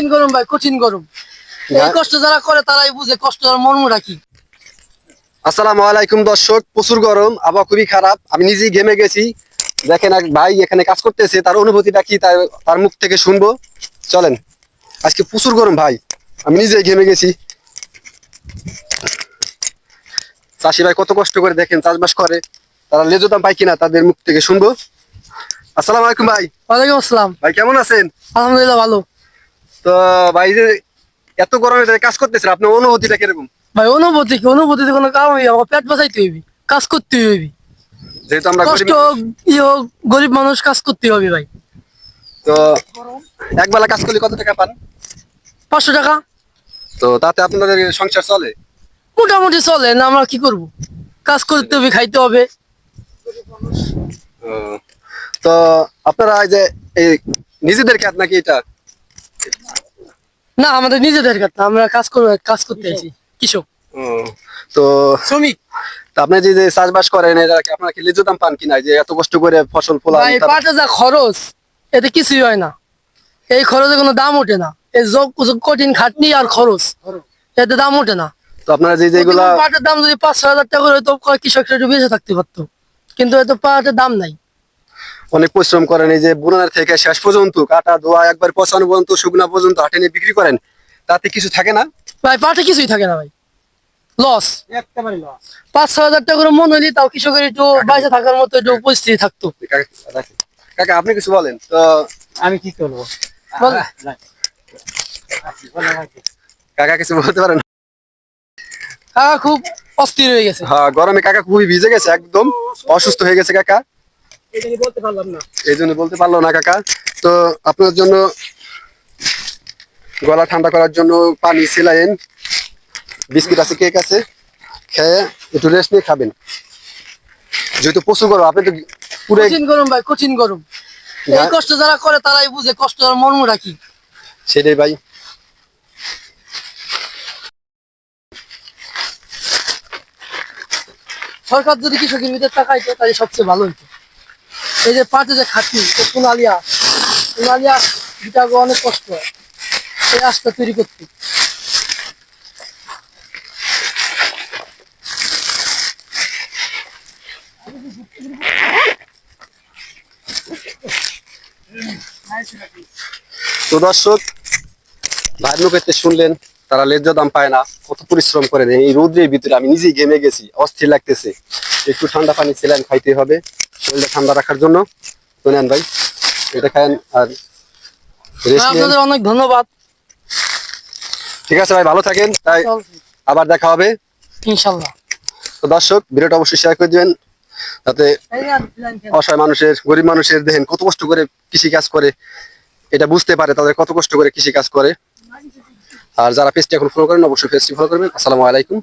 কঠিন গরম ভাই, কঠিন গরম। এই কষ্ট যারা করে তারাই বুঝে কষ্টের মর্মটা কি। আসসালামু আলাইকুম দর্শক, প্রচুর গরম, আবহাওয়া খুবই খারাপ। আমি নিজেই ঘেমে গেছি। দেখেন এক ভাই এখানে কাজ করতেছে, তার অনুভূতিটা কি তার মুখ থেকে শুনবো। চলেন। আজকে প্রচুর গরম ভাই, আমি নিজেই ঘেমে গেছি। চাষি ভাই কত কষ্ট করে দেখেন চাষবাস করে, তারা লেজু দাম পায় কিনা তাদের মুখ থেকে শুনবো। আসসালামু আলাইকুম ভাই। ওয়ালাইকুম আসসালাম। ভাই কেমন আছেন? আলহামদুলিল্লাহ ভালো। তো ভাই যে এত গরমে কাজ করতেছেন, আপনার অনুভূতিটা কিরকম? ভাই অনুভূতিতে কোনো কাম হইবে, আমার পেট বাঁচাইতে হইবে, কাজ করতে হইবে। যেহেতু আমরা কষ্ট হোক ই হোক, গরিব মানুষ কাজ করতে হবে ভাই। তো একবেলা কাজ করলে কত টাকা পান? 500 টাকা তো তাতে আপনাদের সংসার চলে? মোটামুটি চলে না, আমরা কি করব, কাজ করতে হবে, খাইতে হবে। তো আপনারা এই যে এই নিজেদের খেত নাকি এটা? না, আমাদের নিজেদের কাজ, আমরা কাজ করতে আছি, কৃষক তো শ্রমিক। তা আপনি যে যে চাষবাস করেন, এরা কি আপনারা কি লেজু দাম পান কিনা? যে এত কষ্ট করে ফসল ফলান, ভাই পাটে যা খরচ, এতে কিছুই হয় না। এই খরচে কোনো দাম ওঠে না। এই কঠিন খাটনি আর খরচ, এতে দাম ওঠে না। তো আপনারা যে যেগুলা পাটের দাম যদি 5-6 হাজার টাকা করে হতো, কৃষকরা একটু বেঁচে থাকতে পারতো, কিন্তু এত পাটের দাম নাই। অনেক পরিশ্রম করেন, এই যে বুনার থেকে শেষ পর্যন্ত কাটা ধোয়া একবার পচানো পর্যন্ত শুকনা পর্যন্ত হাটে নিয়ে বিক্রি করেন, তাতে কিছু থাকে না? ভাই পাটে কিছুই থাকে না ভাই, লস। 5-6 হাজার টাকা করে মন হইলে তাও কৃষকের একটু বাইসে থাকার মতো একটু পরিস্থিতি থাকতো। কাকা আপনি কিছু বলেন তো। আমি কি করবো? কাকা কিছু বলতে পারেন? কাকা খুব অস্থির হয়ে গেছে। হ্যাঁ, গরমে কাকা খুবই ভিজে গেছে, একদম অসুস্থ হয়ে গেছে কাকা। বলতে পারলাম না, এই জন্য বলতে পারলো না কাকা। তো আপনার জন্য গলা ঠান্ডা করার জন্য পানি, সেলাইন, বিস্কিট আছে, কেক আছে, খেয়ে একটু রেস্ট নিয়ে খাবেন। যেহেতু প্রচুর গরম, আপনি তো পুরো কঠিন গরম ভাই, কঠিন গরম। এই কষ্ট যারা করে তারাই বুঝে কষ্টের মর্মটা কি। সেটাই ভাই। সরকার যদি কৃষকের ভিতরে টাকাইতো তাহলে সবচেয়ে ভালো হইতো। এই যে পাটে যে খাটনি, সোনালিয়া অনেক কষ্ট হয় এই আশটা তৈরি করতে। তো দর্শক, ভাইয়ের মুখে শুনলেন, তারা ন্যায্য দাম পায় না, কত পরিশ্রম করে দেয় এই রোদ্রের ভিতরে। আমি নিজেই ঘেমে গেছি, অস্থির লাগতেছে। একটু ঠান্ডা পানি সেলাইন খাইতে হবে শরীরটা ঠান্ডা রাখার জন্য। তো নেন ভাই, এটা খায়েন আর রেস্ট নিন। আপনাদের অনেক ধন্যবাদ। ঠিক আছে ভাই, ভালো থাকেন। তাই আবার দেখা হবে ইনশাল্লাহ। তো দর্শক, ভিডিওটা অবশ্যই শেয়ার করে দিবেন, যাতে অসহায় মানুষের, গরিব মানুষের দেখেন কত কষ্ট করে কৃষি কাজ করে, এটা বুঝতে পারে তাদের কত কষ্ট করে কৃষি কাজ করে। আর যারা পেজটি এখন ফলো করেন, অবশ্যই পেজটি ফলো করবেন। আসসালামু আলাইকুম।